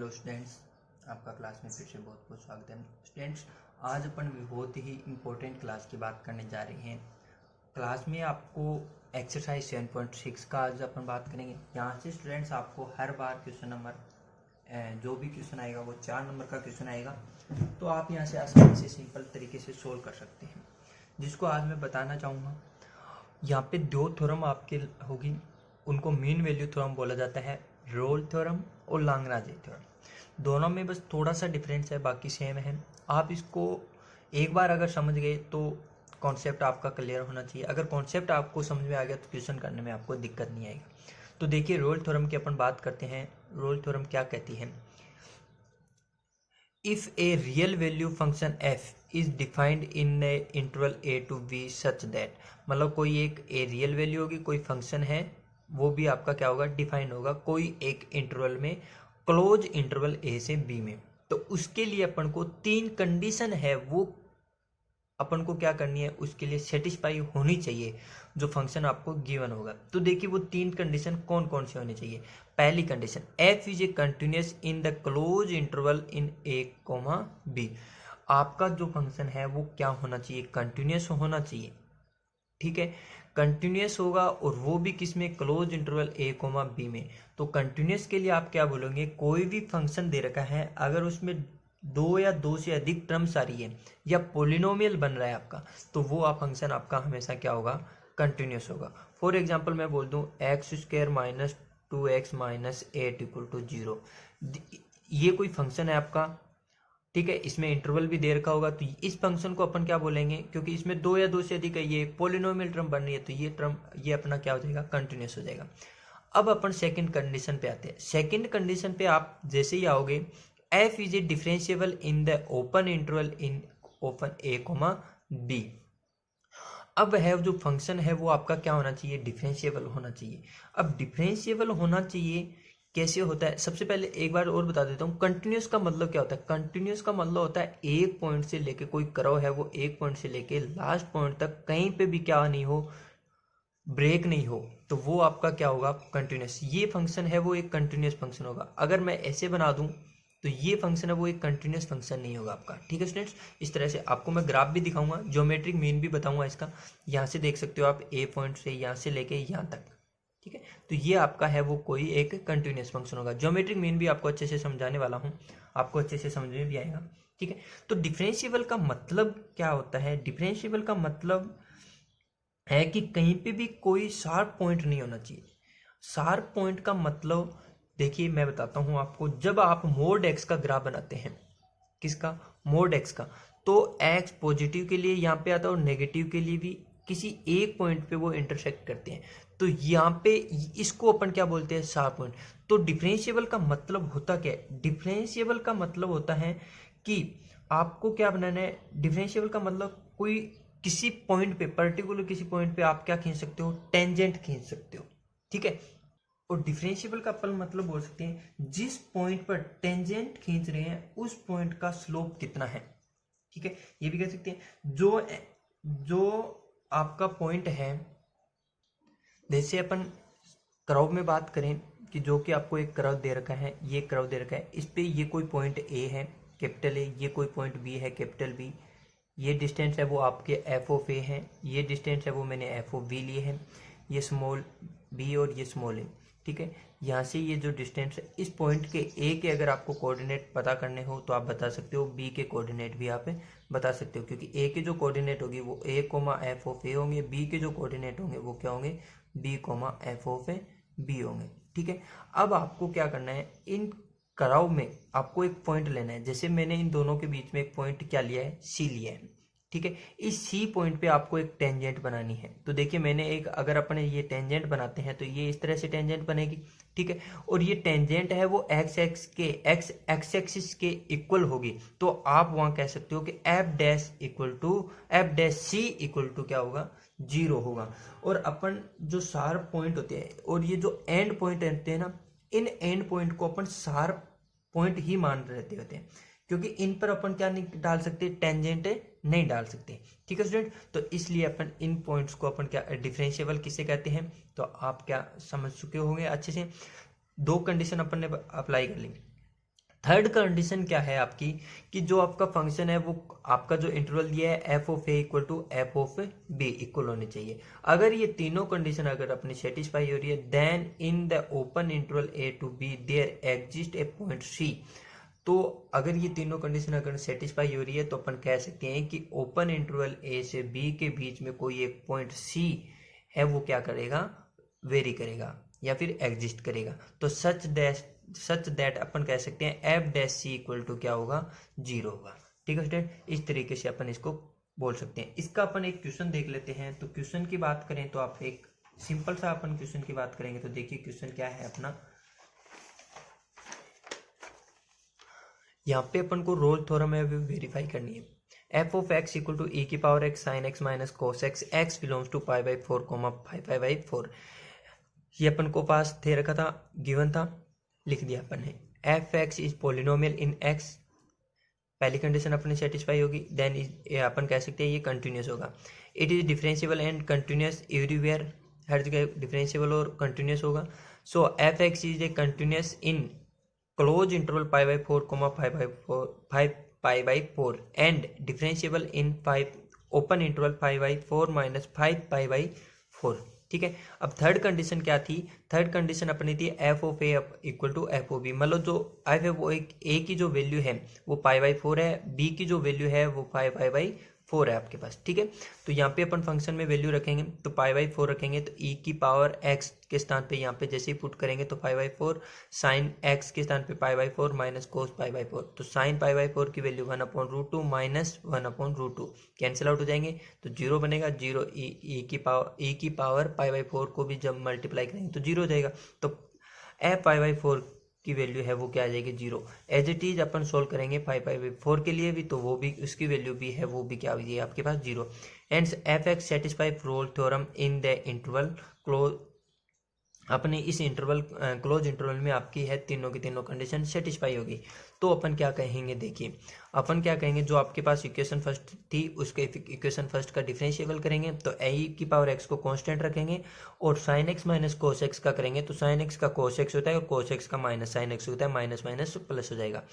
Hello students, आपका class में फिर से बहुत बहुत स्वागत है। स्टूडेंट्स, आज अपन बहुत ही इम्पोर्टेंट क्लास की बात करने जा रहे हैं। क्लास में आपको एक्सरसाइज 7.6 का आज अपन बात करेंगे। यहाँ से स्टूडेंट्स आपको हर बार क्वेश्चन नंबर जो भी क्वेश्चन आएगा वो 4 नंबर का क्वेश्चन आएगा, तो आप यहाँ से आसानी से सिंपल तरीके से सोल्व कर सकते हैं। जिसको आज मैं बताना चाहूँगा, यहाँ पे दो थ्योरम आपके होगी, उनको मीन वैल्यू थ्योरम बोला जाता है, रोल थ्योरम और लाग्रांज थ्योरम। दोनों में बस थोड़ा सा डिफरेंस है, बाकी सेम है। आप इसको एक बार अगर समझ गए तो कॉन्सेप्ट आपका क्लियर होना चाहिए। अगर कॉन्सेप्ट आपको समझ में आ गया तो क्वेश्चन करने में आपको दिक्कत नहीं आएगी। तो देखिए, रोल थ्योरम की अपन बात करते हैं। रोल थ्योरम क्या कहती है? If a real value function f is defined in A interval a to b such that, मतलब कोई एक ए रियल वैल्यू होगी, कोई फंक्शन है, वो भी आपका क्या होगा, डिफाइंड होगा कोई एक इंटरवल में, क्लोज इंटरवल a से b में। तो उसके लिए अपन को 3 कंडीशन है, वो अपन को क्या करनी है, उसके लिए सेटिस्फाई होनी चाहिए जो फंक्शन आपको गिवन होगा। तो देखिए, वो 3 कंडीशन कौन कौन से होनी चाहिए। पहली condition, f is a continuous in the close interval in a, b। आपका जो फंक्शन है वो क्या होना चाहिए, कंटिन्यूस होना चाहिए। ठीक है, कंटिन्यूस होगा और वो भी किस में, क्लोज इंटरवल a, b में। तो कंटिन्यूस के लिए आप क्या बोलोगे, कोई भी फंक्शन दे रखा है, अगर उसमें 2 या 2 से अधिक टर्म्स आ रही है या पोलिनोमियल बन रहा है आपका, तो वो आप फंक्शन आपका हमेशा क्या होगा, कंटिन्यूस होगा। फॉर एग्जांपल मैं बोल दूं x² minus 2x minus 8 equal to 0। ये कोई फंक्शन है आपका, ठीक है, इसमें इंटरवल भी दे रखा होगा, तो इस फंक्शन को अपन क्या बोलेंगे, क्योंकि इसमें 2 या 2 से अधिक है, ये पोलिनोमियल टर्म बन रही है, तो ये टर्म ये अपना क्या हो जाएगा, कंटिन्यूस हो जाएगा। अब अपन सेकंड कंडीशन पे आते हैं। सेकंड कंडीशन पे आप जैसे ही आओगे, f is a differentiable in the open interval in open a, b। अब है जो फंक्शन है वो आपका क्या होना चाहिए, डिफरेंशिएबल होना चाहिए। अब डिफरेंशिएबल होना चाहिए कैसे होता है, सबसे पहले एक बार और बता देता हूँ। कंटिन्यूस का मतलब क्या होता है, कंटिन्यूस का मतलब होता है एक पॉइंट से लेके, कोई कर्व है वो एक पॉइंट से लेके लास्ट पॉइंट तक कहीं पे भी क्या नहीं हो, ब्रेक नहीं हो, तो वो आपका क्या होगा, कंटिन्यूस। ये फंक्शन है वो एक कंटिन्यूस फंक्शन होगा। अगर मैं ऐसे बना दूं तो ये फंक्शन है वो एक कंटिन्यूस फंक्शन नहीं होगा आपका। ठीक है स्टूडेंट्स, इस तरह से आपको मैं ग्राफ भी दिखाऊंगा, ज्योमेट्रिक मीन भी बताऊंगा इसका। यहाँ से देख सकते हो आप, ए पॉइंट से यहाँ से लेके यहाँ तक, ठीक है। तो ये आपका है वो कोई एक कंटिन्यूस फंक्शन होगा। ज्योमेट्रिक मीन भी आपको अच्छे से समझाने वाला हूँ, आपको अच्छे से समझ में भी आएगा। ठीक है, तो डिफरेंशिएबल का मतलब क्या होता है, डिफरेंशिएबल का मतलब है कि कहीं पे भी कोई शार्प पॉइंट नहीं होना चाहिए। शार्प पॉइंट का मतलब देखिए, मैं बताता हूं आपको। जब आप मोड एक्स का ग्राफ बनाते हैं, किसका, मोड एक्स का, तो एक्स पॉजिटिव के लिए यहाँ पे आता है और नेगेटिव के लिए भी किसी एक पॉइंट पे वो इंटरसेक्ट करते हैं, तो यहाँ पे इसको अपन क्या बोलते हैं, शार्प पॉइंट। तो डिफरेंशिएबल का मतलब होता क्या है, डिफरेंशिएबल का मतलब होता है कि आपको क्या बनाना है, डिफरेंशिएबल का मतलब कोई किसी पॉइंट पे, पर्टिकुलर किसी पॉइंट पे आप क्या खींच सकते हो, टेंजेंट खींच सकते हो। ठीक है, और डिफरेंशिएबल का अपन मतलब बोल सकते हैं जिस पॉइंट पर टेंजेंट खींच रहे हैं उस पॉइंट का स्लोप कितना है। ठीक है, ये भी कह सकते हैं जो आपका पॉइंट है, जैसे अपन कर्व में बात करें कि जो कि आपको एक कर्व दे रखा है, ये कर्व दे रखा है, इस पे ये कोई पॉइंट ए है, कैपिटल ए, ये कोई पॉइंट बी है, कैपिटल बी, ये डिस्टेंस है वो आपके एफ ऑफ ए है, ये डिस्टेंस है वो मैंने एफ ऑफ बी लिए है, ये स्मॉल बी और ये स्मॉल ए। ठीक है, यहाँ से ये जो डिस्टेंस है, इस पॉइंट के ए के अगर आपको कोऑर्डिनेट पता करने हो तो आप बता सकते हो, बी के कोऑर्डिनेट भी आप बता सकते हो, क्योंकि ए के जो कोऑर्डिनेट होगी वो A comma F of A होंगे, बी के जो कोऑर्डिनेट होंगे वो क्या होंगे, B comma F of B होंगे। ठीक है, अब आपको क्या करना है, इन कर्व में आपको एक पॉइंट लेना है। जैसे मैंने इन दोनों के बीच में एक पॉइंट क्या लिया है, सी लिया है। ठीक है, इस सी पॉइंट पे आपको एक टेंजेंट बनानी है। तो देखिए, मैंने एक, अगर अपने ये टेंजेंट बनाते हैं तो ये इस तरह से टेंजेंट बनेगी। ठीक है, और ये टेंजेंट है वो एक्स एक्सिस के इक्वल होगी, तो आप वहां कह सकते हो कि F dash C equal to क्या होगा, 0 होगा। और अपन जो शार्प पॉइंट होते हैं और ये जो एंड पॉइंट रहते हैं ना, इन एंड पॉइंट को अपन शार्प पॉइंट ही मान रहते होते हैं, क्योंकि इन पर अपन क्या नहीं डाल सकते, टेंजेंट नहीं डाल सकते। ठीक है स्टूडेंट, तो इसलिए अपन इन पॉइंट्स को अपन क्या, डिफरेंशिएबल किसे कहते हैं, तो आप क्या समझ चुके होंगे अच्छे से। 2 कंडीशन अपन ने अप्लाई कर ली। थर्ड कंडीशन क्या है आपकी कि जो आपका फंक्शन है वो आपका जो इंटरवल दिया है F of A equal to F of B equal होने चाहिए। अगर ये तीनों कंडीशन अगर अपनी सेटिस्फाई हो रही है then in the open interval A to B there exist a point C. तो अगर ये तीनों कंडीशन अगर सेटिस्फाई हो रही है तो अपन कह सकते हैं कि ओपन इंटरवल ए से बी के बीच में कोई एक पॉइंट सी है वो क्या करेगा, वेरी करेगा या फिर एग्जिस्ट करेगा। तो सच दैट अपन कह सकते हैं F dash C equal to क्या होगा, 0 होगा। ठीक है स्टूडेंट, इस तरीके से अपन इसको बोल सकते हैं। इसका अपन एक क्वेश्चन देख लेते हैं। तो क्वेश्चन की बात करें तो आप एक सिंपल सा अपन क्वेश्चन की बात करेंगे तो देखिए क्वेश्चन क्या है अपना। यहाँ पे अपन को रोल थ्योरम है वेरीफाई करनी है। F of x equal to e की power x sine x minus cos x x belongs to pi by 4 comma pi by 4। ये अपन को पास दे रखा था, गिवन था, लिख दिया अपन ने। F x is polynomial in x, पहली कंडीशन अपनी सेटिस्फाई होगी। देन अपन कह सकते हैं ये कंटिन्यूस होगा। It is differentiable and continuous everywhere, हर जगह डिफरेंशिएबल और कंटिन्यूस होगा। So f x is a continuous in close interval pi by 4 comma pi by 4 and differentiable in 5 open interval pi by 4 minus 5 pi by 4। ठीक है, अब third condition क्या थी? Third condition अपनी थी F of A equal to F of B. मतलब जो F है वो एक ए की जो वैल्यू है वो पाई बाई 4 है, बी की जो वैल्यू है वो पाई बाई 4 है आपके पास। ठीक है, तो यहाँ पे अपन फंक्शन में वैल्यू रखेंगे तो पाई बाई 4 रखेंगे। तो ई की पावर एक्स के स्थान पे यहाँ पे जैसे ही पुट करेंगे तो पाई बाई 4, साइन एक्स के स्थान पे पाई by 4 minus cos pi by 4। तो साइन पाई बाई 4 की वैल्यू 1/√2 माइनस 1/√2 कैंसिल आउट हो जाएंगे तो 0 बनेगा। 0 ई की पावर पाई बाई 4 को भी जब मल्टीप्लाई करेंगे तो 0 हो जाएगा। तो एफ पाई बाई 4 की वैल्यू है वो क्या आ जाएगी, 0। एज इट इज अपन सोल्व करेंगे 5 पाई बाई 4 के लिए भी, तो वो भी उसकी वैल्यू भी है वो भी क्या हुई है आपके पास, 0। And F X satisfy Rolle theorem in the interval close. अपने इस इंटरवल क्लोज इंटरवल में आपकी है तीनों की तीनों कंडीशन सेटिस्फाई होगी। तो अपन क्या कहेंगे, देखिए अपन क्या कहेंगे, जो आपके पास इक्वेशन फर्स्ट थी उसके इक्वेशन फर्स्ट का डिफरेंशिएबल करेंगे तो ए की पावर एक्स को कांस्टेंट रखेंगे और sign x minus cos x का करेंगे तो साइन एक्स का कोस एक्स होता है और कोस एक्स का माइनस साइन एक्स होता है, माइनस माइनस प्लस हो जाएगा।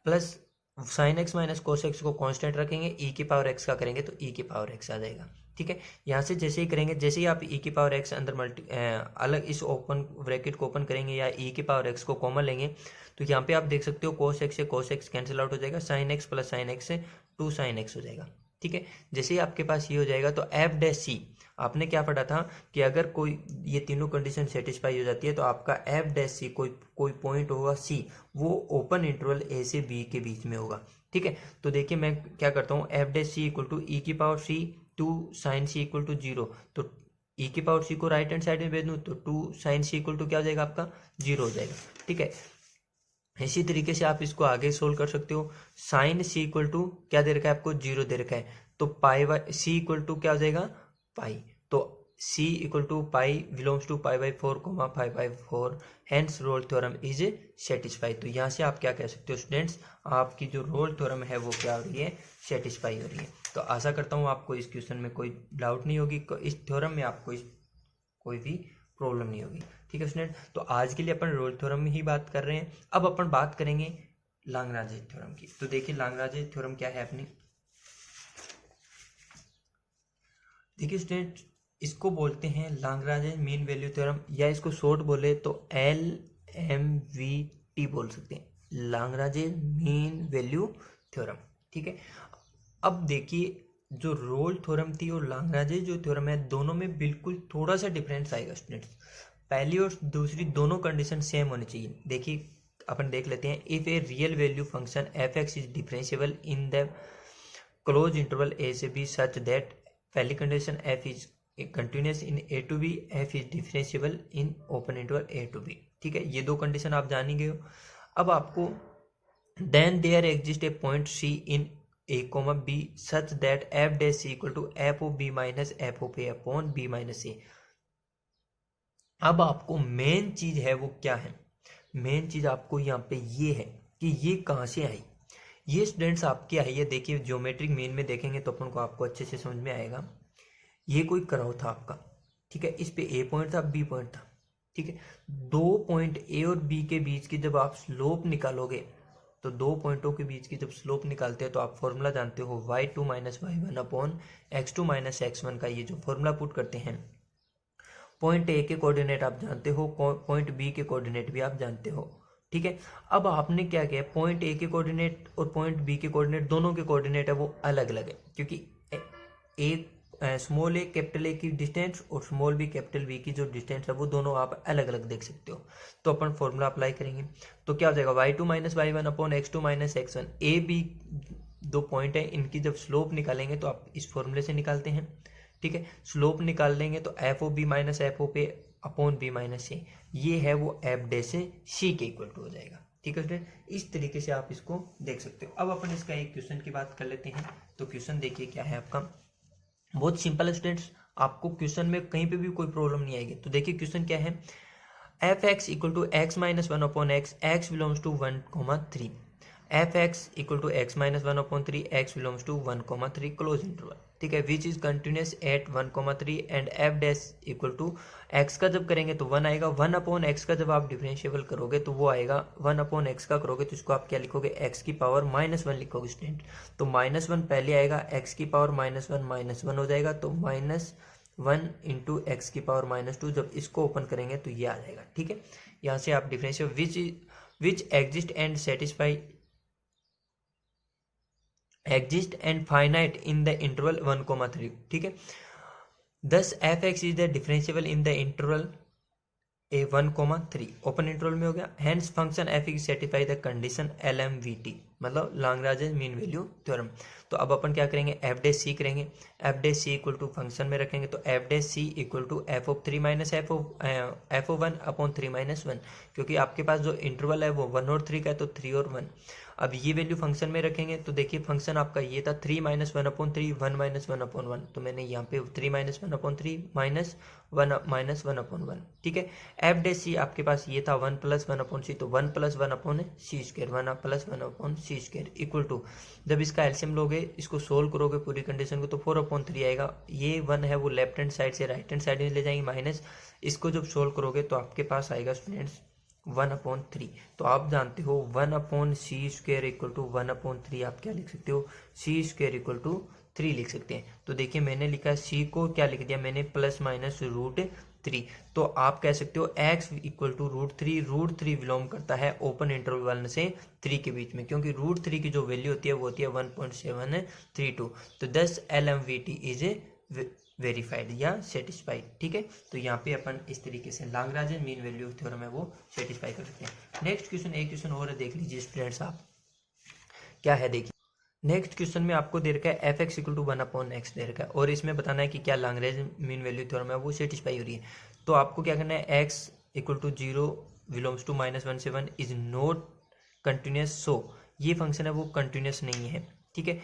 Plus sign x minus cos x को कांस्टेंट रखेंगे, ई की पावर एक्स का करेंगे तो ई की पावर एक्स आ जाएगा। ठीक है, यहाँ से जैसे ही करेंगे, जैसे ही आप ई की पावर एक्स अंदर अलग इस ओपन ब्रैकेट को ओपन करेंगे या ई की पावर एक्स को कॉमन लेंगे तो यहाँ पे आप देख सकते हो कोस एक्स से कोस एक्स कैंसिल आउट हो जाएगा, sine x plus sine x से 2 साइन एक्स हो जाएगा। ठीक है, जैसे ही आपके पास ये हो जाएगा तो एफ डैश सी, आपने क्या पढ़ा था कि अगर कोई ये तीनों कंडीशन सेटिस्फाई हो जाती है तो आपका एफ डैश सी कोई पॉइंट होगा सी, वो ओपन इंटरवल ए से बी के बीच में होगा। ठीक है, तो देखिए मैं क्या करता हूँ, f dash C equal to e की power c 2 sine c equal to 0। तो ई की पावर सी को राइट हैंड साइड में भेज दूँ तो 2 साइन सी इक्वल टू क्या हो जाएगा आपका, 0 हो जाएगा। ठीक है, इसी तरीके से आप इसको आगे सोल्व कर सकते हो। साइन सी इक्वल टू क्या दे रखा है आपको, 0 दे रखा है तो pi by c equal to क्या हो जाएगा, पाई। तो c equal to pi belongs to pi by 4 comma pi by 4, hence Rolle's theorem is satisfied. तो यहाँ से आप क्या कह सकते हो स्टूडेंट्स, आपकी जो रोल थ्योरम है वो क्या हो रही है, सेटिस्फाई हो रही है। तो आशा करता हूँ आपको इस क्वेश्चन में कोई डाउट नहीं होगी, इस थ्योरम में आपको कोई भी प्रॉब्लम नहीं होगी। ठीक है स्टूडेंट, तो आज के लिए अपन रोल थ्योरम में ही बात कर रहे हैं। अब अपन बात करेंगे लाग्रांज थ्योरम की। तो देखिए लाग्रांज थ्योरम क्या है अपनी, देखिए स्टूडेंट इसको बोलते हैं लाग्रांज मीन वैल्यू थ्योरम, या इसको शॉर्ट बोले तो LMVT बोल सकते हैं, लाग्रांज मीन वैल्यू थ्योरम। ठीक है, अब देखिए जो रोल थ्योरम थी और लाग्रांज जो थ्योरम है दोनों में बिल्कुल थोड़ा सा डिफरेंस आएगा स्टूडेंट्स। पहली और दूसरी दोनों कंडीशन सेम होनी चाहिए। देखिए अपन देख लेते हैं, if a real value function f x is differentiable in the close interval a से बी सच दैट, पहली condition f is continuous in a to b, f is differentiable in open interval A to b. ठीक है, ये दो condition आप जान ही गए हो। अब आपको then there exist a point c in a comma b such that f dash C equal to F of b minus f of a upon b minus a. अब आपको मेन चीज है वो क्या है, मेन चीज आपको यहाँ पे ये है कि ये कहाँ से आई। ये स्टूडेंट्स आपकी आई है, देखिए ज्योमेट्रिक मीन में देखेंगे तो अपन को आपको अच्छे से समझ में आएगा। ये कोई कर्व था आपका, ठीक है, इस पे ए पॉइंट था, बी पॉइंट था। ठीक है, 2 पॉइंट ए और बी के बीच की जब आप स्लोप निकालोगे तो दो पॉइंटों के बीच की जब स्लोप निकालते हैं तो आप फॉर्मूला जानते हो y2 minus y1 upon x2 minus x1 का, ये जो फॉर्मूला पुट करते हैं, पॉइंट ए के कोऑर्डिनेट आप जानते हो, पॉइंट बी के कोऑर्डिनेट भी आप जानते हो, ठीक है। अब आपने क्या किया, पॉइंट ए के कोऑर्डिनेट और पॉइंट बी के कोऑर्डिनेट दोनों के कोऑर्डिनेट है वो अलग अलग है, क्योंकि स्मॉल ए कैपिटल ए की डिस्टेंस और स्मॉल बी कैपिटल बी की जो डिस्टेंस है वो दोनों आप अलग अलग देख सकते हो। तो अपन फॉर्मूला अप्लाई करेंगे तो क्या हो जाएगा, y2 minus y1 upon x2 minus x1। A B दो पॉइंट है, इनकी जब स्लोप निकालेंगे तो आप इस फॉर्मूले से निकालते हैं, ठीक है। स्लोप निकाल लेंगे तो F of B minus F of पे अपॉन बी माइनस ए, ये है वो एफ डे से सी के इक्वल टू हो जाएगा, ठीक है स्टूडेंट। इस तरीके से आप इसको देख सकते हो। अब अपन इसका एक क्वेश्चन की बात कर लेते हैं। तो क्वेश्चन देखिए क्या है आपका, बहुत सिंपल है स्टूडेंट्स, आपको क्वेश्चन में कहीं पे भी कोई प्रॉब्लम नहीं आएगी। तो देखिए क्वेश्चन क्या है, F X equal to X minus one upon X, x belongs to 1,3, F X equal to X minus one upon 3, X belongs to 1,3 close interval, ठीक है, which is continuous at 1,3 and F dash equal to X का जब करेंगे तो 1 आएगा, 1 upon x का जब आप डिफरेंशिएबल करोगे तो वो आएगा, 1 अपॉन एक्स का करोगे तो इसको आप क्या लिखोगे, एक्स की पावर -1 लिखोगे स्टूडेंट। तो -1 पहले आएगा, एक्स की पावर -1 हो जाएगा, तो -1 इंटू एक्स की पावर -2, जब इसको ओपन करेंगे तो ये आ जाएगा, ठीक है। यहाँ से आप differential which exist and satisfy exist and finite in the interval 1,3, ठीक है। Thus f x is the differentiable in the interval a 1,3 open interval में हो गया। Hence function f x satisfy the condition LMVT, मतलब Lagrange mean value theorem. तो अब अपन क्या करेंगे, एफ डे सी करेंगे, f dash c equal to function में रखेंगे तो f dash c equal to F of 3 minus F of 1 upon 3 minus 1, क्योंकि आपके पास जो इंटरवल है वो 1 और 3 का है, तो 3 और 1। अब ये वैल्यू फंक्शन में रखेंगे तो देखिए फंक्शन आपका ये था 3 माइनस 1 अपॉन 3, 1 माइनस 1 अपॉन 1, तो मैंने यहाँ पे 3 माइनस 1 अपॉन 3 माइनस 1 अपॉन 1, ठीक है। एफ डे सी आपके पास ये था 1 प्लस 1 अपॉन सी, तो 1 plus 1 upon C square, 1 plus 1 upon C square equal to, जब इसका एलसीएम लोगे, इसको सोल्व करोगे पूरी कंडीशन को, तो 4 अपॉन 3 आएगा। ये 1 है वो लेफ्ट हैंड साइड से राइट हैंड साइड में ले जाएंगे माइनस, इसको जब सोल्व करोगे तो आपके पास आएगा स्टूडेंट्स 1/3। तो आप जानते हो 1/c स्क्वायर इक्वल टू 1/3, आप क्या लिख सकते हो, c स्क्वायर इक्वल टू 3 लिख सकते हैं। तो देखिए मैंने लिखा है c को क्या लिख दिया मैंने, प्लस माइनस √3। तो आप कह सकते हो x इक्वल टू √3 बिलोंग करता है ओपन इंटरवल 1 से 3 के बीच में, क्योंकि √3 की जो वैल्यू होती है वो होती है 1.732। तो दस LMVT इज वेरीफाइड या सेटिस्फाइड, ठीक है। तो यहाँ पे अपन इस तरीके से लैग्रेंज मीन वैल्यू थ्योरम है वो सेटिस्फाई कर सकते हैं। नेक्स्ट क्वेश्चन, एक क्वेश्चन और देख लीजिए स्टूडेंट्स आप, क्या है देखिए। नेक्स्ट क्वेश्चन में आपको दे रखा है F X equal to 1/x दे रखा है, और इसमें बताना है कि क्या लैग्रेंज मीन वैल्यू थ्योरम है वो सेटिस्फाई हो रही है। तो आपको क्या करना है, x equal to 0 belongs to -1 से 1 इज नॉट कंटिन्यूस, सो ये फंक्शन है वो कंटिन्यूस नहीं है, ठीक है।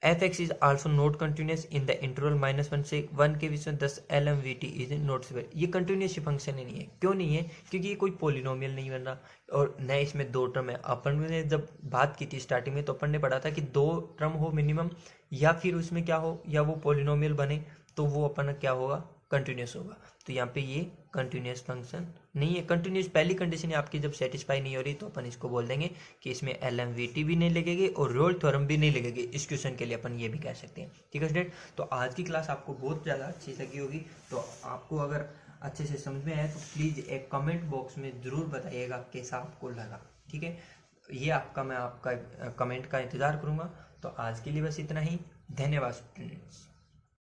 F x is also not continuous in the interval -1 से 1 के बीच में, दस LMVT इज नॉट स्क्वायर। ये कंटिन्यूस फंक्शन ही नहीं है, क्यों नहीं है, क्योंकि ये कोई पोलिनोमियल नहीं बन रहा, और न इसमें 2 टर्म है। अपन ने जब बात की थी स्टार्टिंग में तो अपन ने पढ़ा था कि 2 टर्म हो मिनिमम, या फिर उसमें क्या हो, या वो पोलिनोमियल बने तो वो अपन क्या होगा, कंटिन्यूस होगा। तो यहाँ पे ये कंटिन्यूस फंक्शन नहीं है। कंटिन्यूस पहली कंडीशन है आपकी, जब सेटिस्फाई नहीं हो रही तो अपन इसको बोल देंगे कि इसमें LMVT भी नहीं लगेगी और रोल्स थ्योरम भी नहीं लगेगी। इस क्वेश्चन के लिए अपन ये भी कह सकते हैं, ठीक है स्टूडेंट। तो आज की क्लास आपको बहुत ज़्यादा अच्छी लगी होगी। तो आपको अगर अच्छे से समझ में आया तो प्लीज़ एक कमेंट बॉक्स में ज़रूर बताइएगा कैसा आपको लगा, ठीक है। ये मैं आपका कमेंट का इंतज़ार करूँगा। तो आज के लिए बस इतना ही, धन्यवाद स्टूडेंट्स।